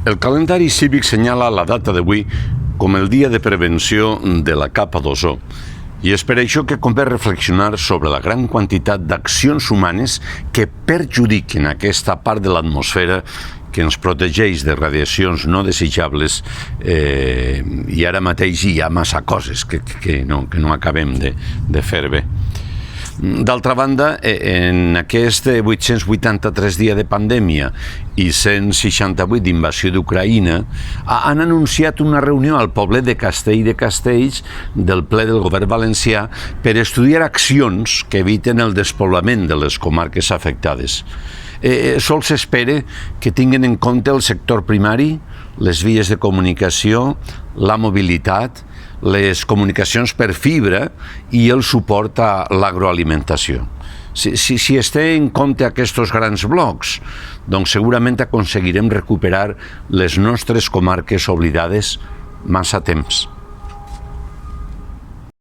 El calendari cívic senyala la data d'avui com el dia de prevenció de la capa d'ozó. I és per això que convé reflexionar sobre la gran quantitat d'accions humanes que perjudiquen aquesta part de l'atmosfera que ens protegeix de radiacions no desitjables i ara mateix hi ha massa coses que no acabem de fer bé. D'altra banda, en aquest 883 dies de pandèmia i 168 d'invasió d'Ucraïna, han anunciat una reunió al poblet de Castell de Castells del ple del govern valencià per estudiar accions que eviten el despoblament de les comarques afectades. Sols s'espera que tinguin en compte el sector primari, les vies de comunicació, la mobilitat, les comunicacions per fibra i el suport a l'agroalimentació. Si es té en compte aquests grans blocs, doncs segurament aconseguirem recuperar les nostres comarques oblidades massa temps.